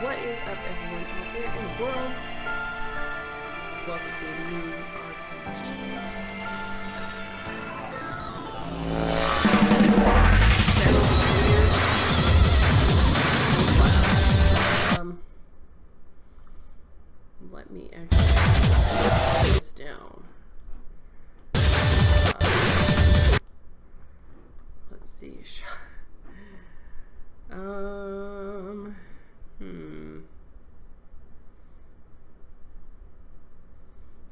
What is up, everyone out there in the world? Welcome to a new RPG. Let me actually put this down. Let's see.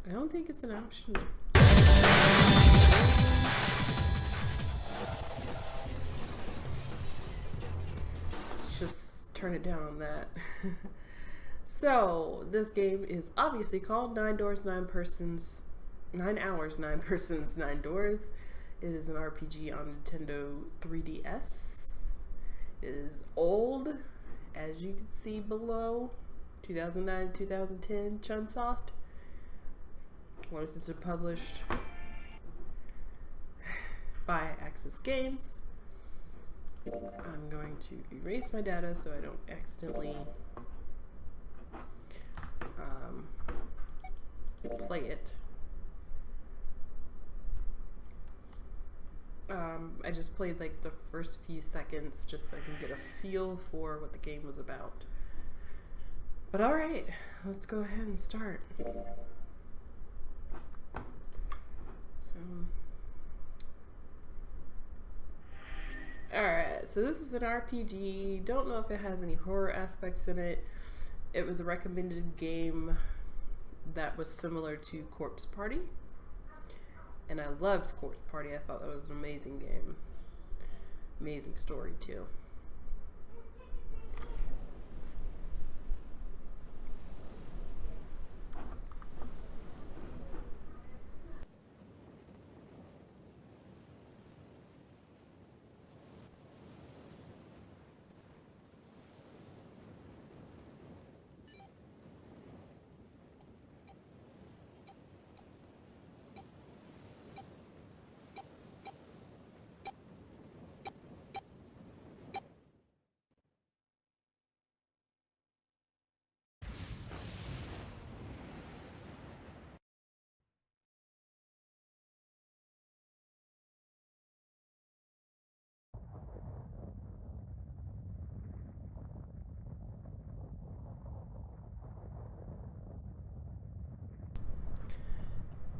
I don't think it's an option. Let's just turn it down on that. So, this game is obviously called 9 Doors, 9 Persons, 9 Hours, 9 Persons, 9 Doors. It is an RPG on Nintendo 3DS. It is old, as you can see below. 2009, 2010, Chunsoft. Licensed and published by Axis Games. I'm going to erase my data so I don't accidentally play it. I just played like the first few seconds just so I can get a feel for what the game was about. But alright, let's go ahead and start. Alright, so this is an RPG. Don't know if it has any horror aspects in it. It was a recommended game that was similar to Corpse Party. And I loved Corpse Party. I thought that was an amazing game. Amazing story, too.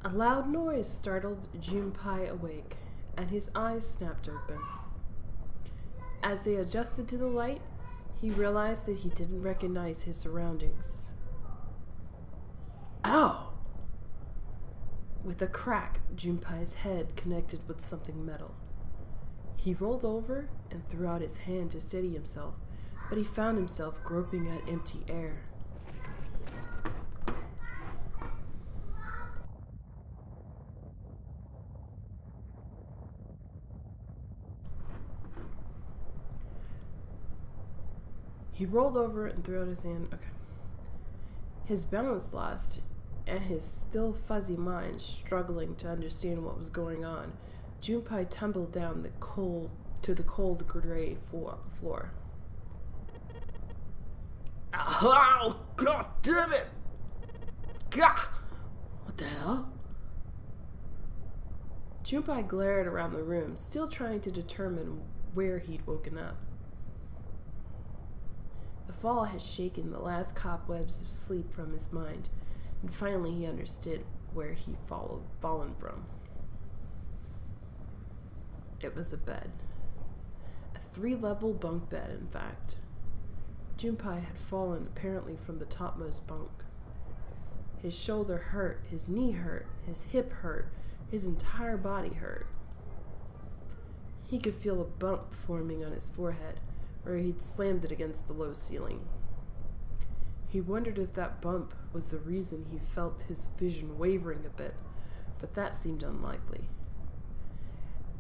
A loud noise startled Junpei awake, and his eyes snapped open. As they adjusted to the light, he realized that he didn't recognize his surroundings. Ow! With a crack, Junpei's head connected with something metal. He rolled over and threw out his hand to steady himself, but he found himself groping at empty air. He rolled over and threw out his hand. Okay. His balance lost, and his still fuzzy mind struggling to understand what was going on, Junpei tumbled down to the cold gray floor. Oh, God damn it! Gah! What the hell? Junpei glared around the room, still trying to determine where he'd woken up. The fall had shaken the last cobwebs of sleep from his mind, and finally he understood where he'd fallen from. It was a bed. A 3-level bunk bed, in fact. Junpei had fallen apparently from the topmost bunk. His shoulder hurt, his knee hurt, his hip hurt, his entire body hurt. He could feel a bump forming on his forehead, where he'd slammed it against the low ceiling. He wondered if that bump was the reason he felt his vision wavering a bit, but that seemed unlikely.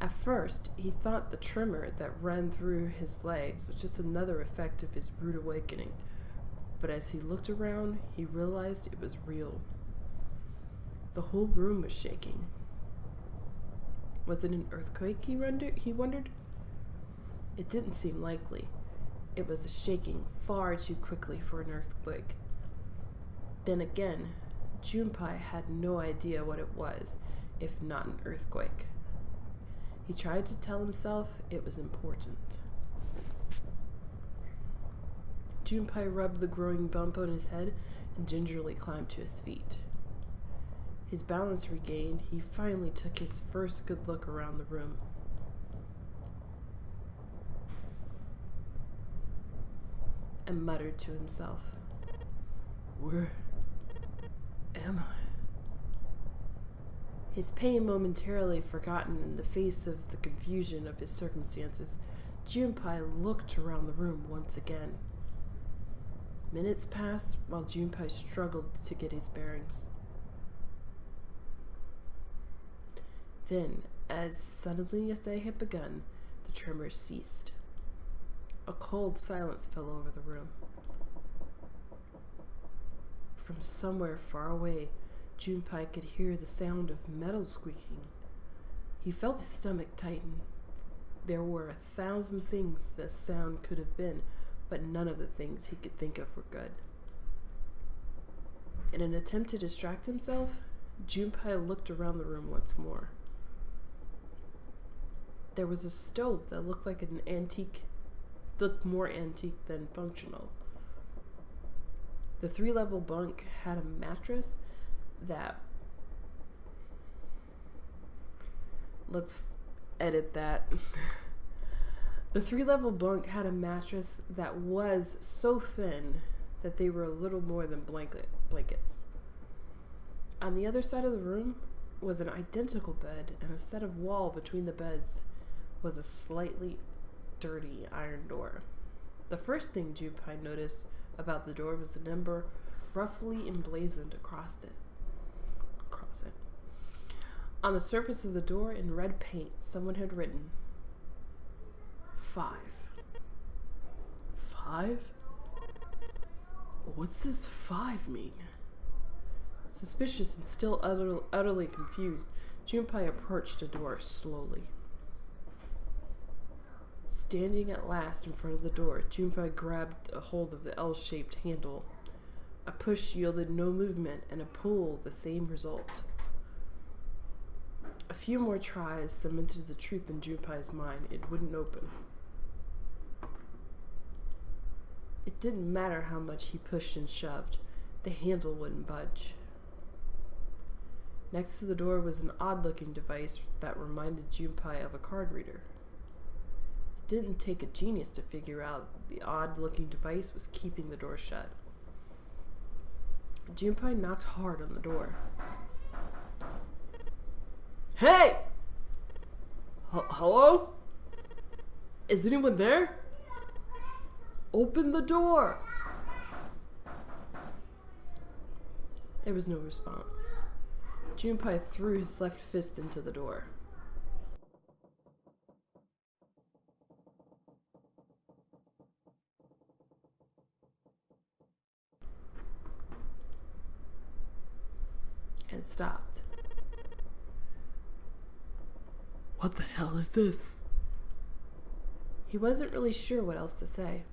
At first, he thought the tremor that ran through his legs was just another effect of his rude awakening, but as he looked around, he realized it was real. The whole room was shaking. Was it an earthquake, he wondered? It didn't seem likely. It was shaking far too quickly for an earthquake. Then again, Junpei had no idea what it was, if not an earthquake. He tried to tell himself it was important. Junpei rubbed the growing bump on his head and gingerly climbed to his feet. His balance regained, he finally took his first good look around the room. And muttered to himself, "Where am I?" His pain momentarily forgotten in the face of the confusion of his circumstances, Junpei looked around the room once again. Minutes passed while Junpei struggled to get his bearings. Then, as suddenly as they had begun, the tremors ceased. A cold silence fell over the room. From somewhere far away, Junpei could hear the sound of metal squeaking. He felt his stomach tighten. There were 1,000 things that sound could have been, but none of the things he could think of were good. In an attempt to distract himself, Junpei looked around the room once more. There was a stove that looked more antique than functional. The 3-level bunk had a mattress that... Let's edit that. The 3-level bunk had a mattress that was so thin that they were a little more than blankets. On the other side of the room was an identical bed, and a set of wall between the beds was a slightly dirty iron door. The first thing Junpei noticed about the door was the number roughly emblazoned across it. On the surface of the door in red paint, someone had written 5. 5? What's this 5 mean? Suspicious and still utterly confused, Junpei approached the door slowly. Standing at last in front of the door, Junpei grabbed a hold of the L-shaped handle. A push yielded no movement, and a pull the same result. A few more tries cemented the truth in Junpei's mind. It wouldn't open. It didn't matter how much he pushed and shoved. The handle wouldn't budge. Next to the door was an odd-looking device that reminded Junpei of a card reader. It didn't take a genius to figure out the odd-looking device was keeping the door shut. Junpei knocked hard on the door. Hey! Hello? Is anyone there? Open the door! There was no response. Junpei threw his left fist into the door. And stopped. What the hell is this? He wasn't really sure what else to say.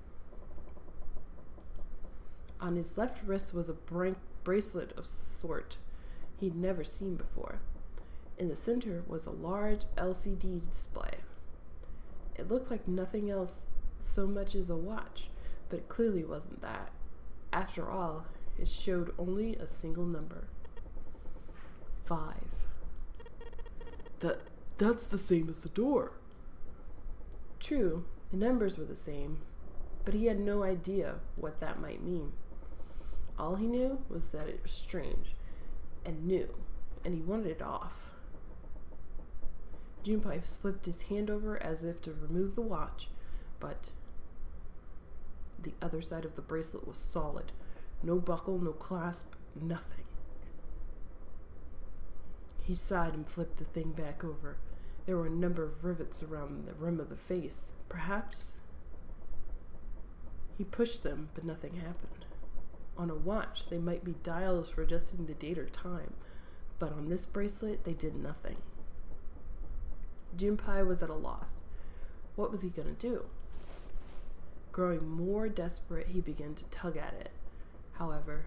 On his left wrist was a bracelet of sort he'd never seen before. In the center was a large LCD display. It looked like nothing else so much as a watch, but it clearly wasn't that. After all, it showed only a single number. 5. That's the same as the door. True, the numbers were the same, but he had no idea what that might mean. All he knew was that it was strange and new, and he wanted it off. Junpei flipped his hand over as if to remove the watch, but the other side of the bracelet was solid. No buckle, no clasp, nothing. He sighed and flipped the thing back over. There were a number of rivets around the rim of the face. Perhaps he pushed them, but nothing happened. On a watch, they might be dials for adjusting the date or time, but on this bracelet, they did nothing. Junpei was at a loss. What was he going to do? Growing more desperate, he began to tug at it. However,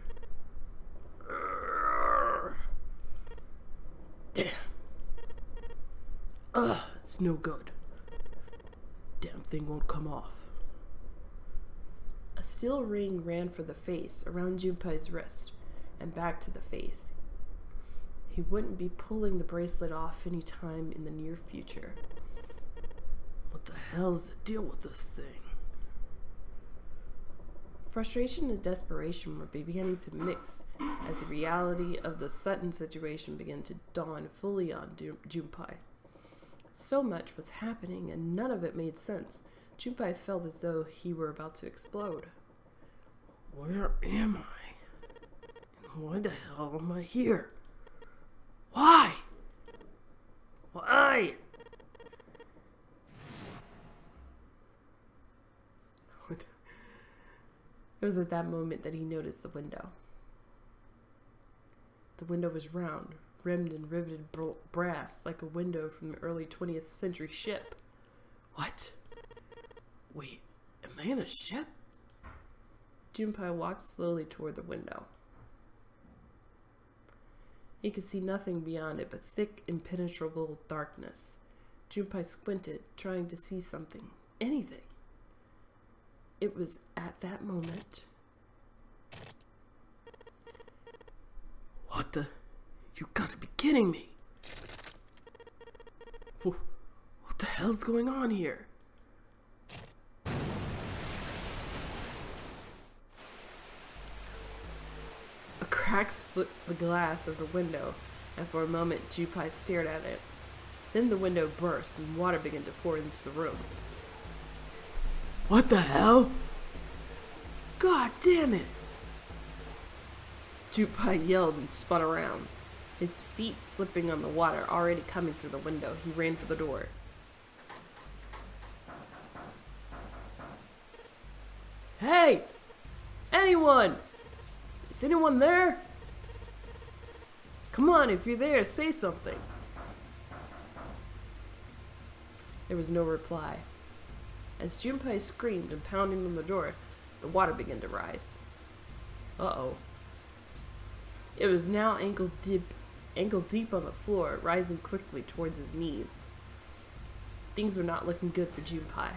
damn. Ugh, it's no good. Damn thing won't come off. A steel ring ran for the face around Junpei's wrist and back to the face. He wouldn't be pulling the bracelet off any time in the near future. What the hell is the deal with this thing? Frustration and desperation were beginning to mix as the reality of the Sutton situation began to dawn fully on Junpei. So much was happening and none of it made sense. Junpei felt as though he were about to explode. Where am I? And why the hell am I here? Why? Why? It was at that moment that he noticed the window. The window was round, rimmed and riveted brass like a window from an early 20th century ship. What? Wait, am I in a ship? Junpei walked slowly toward the window. He could see nothing beyond it but thick, impenetrable darkness. Junpei squinted, trying to see something, anything. It was at that moment. What the? You gotta be kidding me! What the hell's going on here? A crack split the glass of the window, and for a moment Junpei stared at it. Then the window burst and water began to pour into the room. What the hell? God damn it! Junpei yelled and spun around. His feet slipping on the water already coming through the window, he ran for the door. Hey! Anyone! Is anyone there? Come on, if you're there, say something. There was no reply. As Junpei screamed and pounding on the door, the water began to rise. Uh-oh. It was now ankle deep on the floor, rising quickly towards his knees. Things were not looking good for Junpei.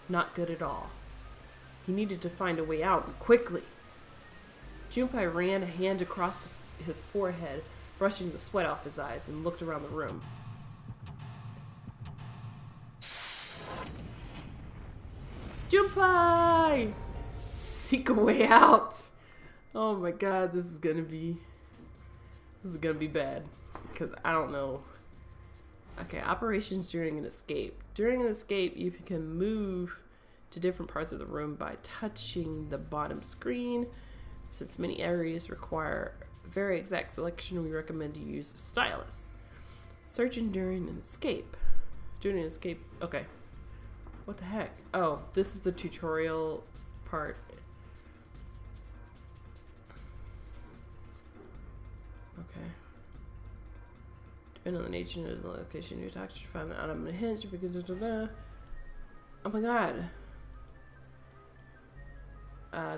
Not good at all. He needed to find a way out, and quickly. Junpei ran a hand across his forehead, brushing the sweat off his eyes, and looked around the room. Junpei! Seek a way out! Oh my god, this is gonna be bad. Because I don't know. Okay, operations during an escape. During an escape, you can move to different parts of the room by touching the bottom screen. Since many areas require very exact selection, we recommend to use a stylus. Searching during an escape. During an escape, okay. What the heck? Oh, this is the tutorial part. Okay. Depending on the nature of the location, your tax should find the item in a hinge. Oh my god.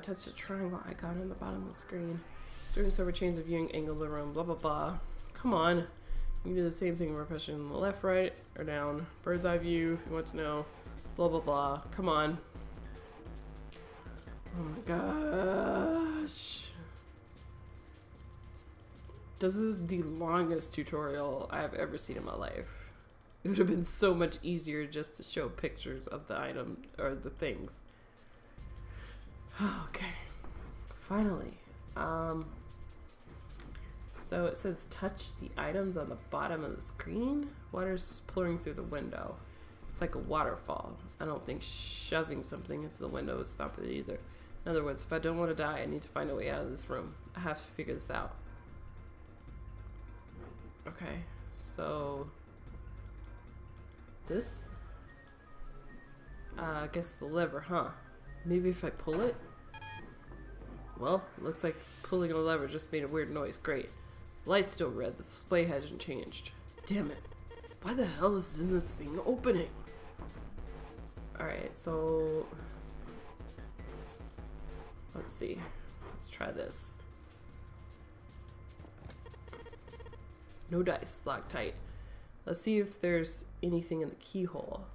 Touch the triangle icon on the bottom of the screen. During several changes of viewing angle of the room, blah blah blah. Come on. You can do the same thing by pressing the left, right, or down. Bird's eye view if you want to know. Blah blah blah. Come on. Oh my gosh. This is the longest tutorial I have ever seen in my life. It would have been so much easier just to show pictures of the item or the things. Okay. Finally. So it says touch the items on the bottom of the screen. Water is just pouring through the window. It's like a waterfall. I don't think shoving something into the window will stop it either. In other words, if I don't want to die, I need to find a way out of this room. I have to figure this out. Okay, so this, I guess the lever, huh? Maybe if I pull it? Well, looks like pulling a lever just made a weird noise. Great. The light's still red. The display hasn't changed. Damn it. Why the hell is this thing opening? Alright, so Let's see. Let's try this. No dice, locked tight. Let's see if there's anything in the keyhole.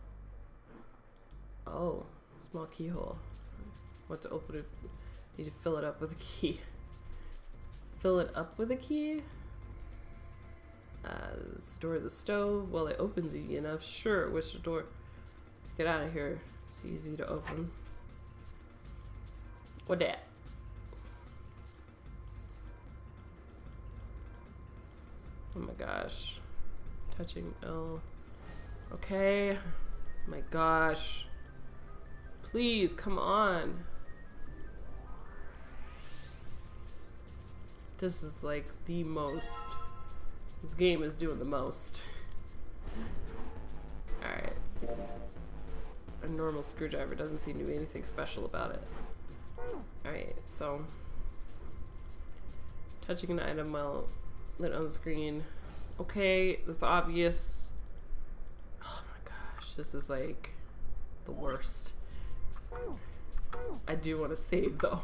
Oh, small keyhole. What to open it? Need to fill it up with a key. Fill it up with a key? This is the door of the stove. Well, it opens easy enough. Sure, which the door? Get out of here. It's easy to open. What that? Oh my gosh. Touching L. Okay. My gosh. Please, come on. This is like the most. This game is doing the most. Alright. A normal screwdriver doesn't seem to be anything special about it. Alright, so. Touching an item while lit on the screen. Okay, it's obvious. Oh my gosh, this is like the worst. I do want to save though.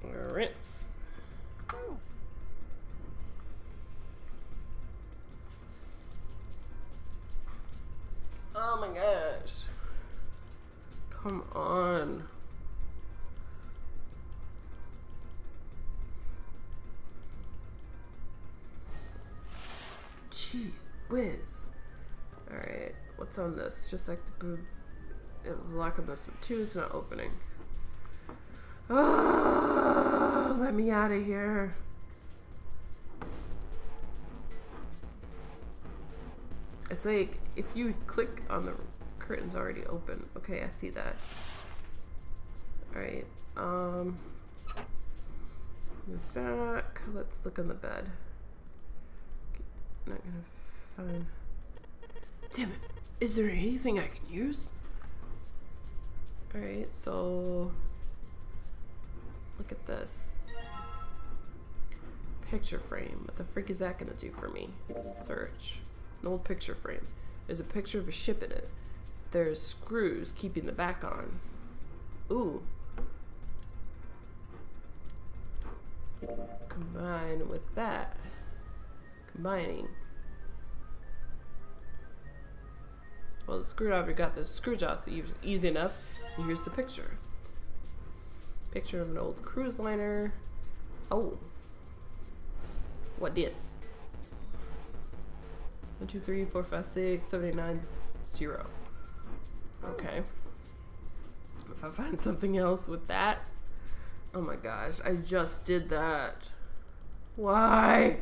Rinse. Oh my gosh. Come on. Jeez whiz. Alright, what's on this? Just like the boob. It was locked on this one too, it's not opening. Oh, let me out of here. It's like if you click on the curtain's already open. Okay, I see that. Alright, move back. Let's look on the bed. Not gonna find. Damn it! Is there anything I can use? Alright, so look at this. Picture frame. What the frick is that gonna do for me? Search. An old picture frame. There's a picture of a ship in it. There's screws keeping the back on. Ooh. Combine with that. Combining. Well, the screwdriver got the screws off easy enough. And here's the picture. Picture of an old cruise liner. Oh. What this? 1, 2, 3, 4, 5, 6, 7, 8, 9, 0. Okay. If I find something else with that. Oh my gosh, I just did that. Why?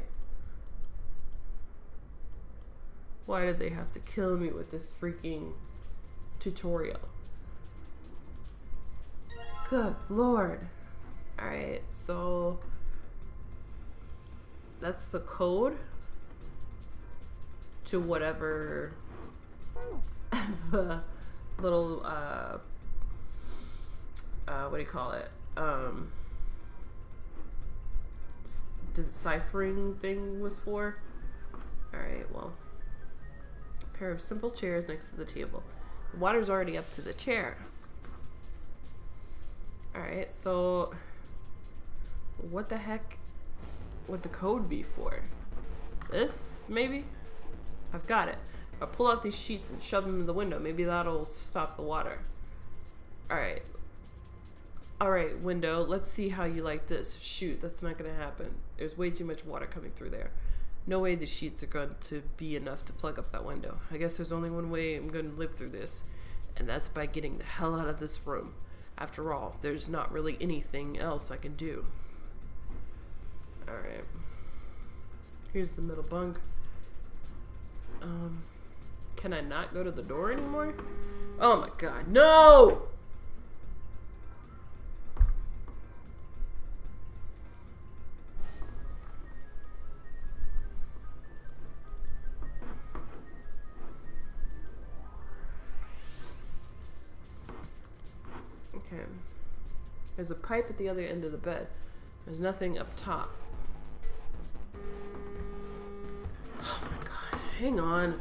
Why did they have to kill me with this freaking tutorial? Good Lord. Alright, so that's the code to whatever the little what do you call it? Deciphering thing was for. Alright, well. A pair of simple chairs next to the table. The water's already up to the chair. Alright, so what the heck would the code be for? This, maybe? I've got it. I'll pull off these sheets and shove them in the window. Maybe that'll stop the water. Alright. Alright, window. Let's see how you like this. Shoot, that's not going to happen. There's way too much water coming through there. No way the sheets are going to be enough to plug up that window. I guess there's only one way I'm going to live through this. And that's by getting the hell out of this room. After all, there's not really anything else I can do. Alright. Here's the middle bunk. Can I not go to the door anymore? Oh my god, no! Okay. There's a pipe at the other end of the bed. There's nothing up top. Oh my god, hang on.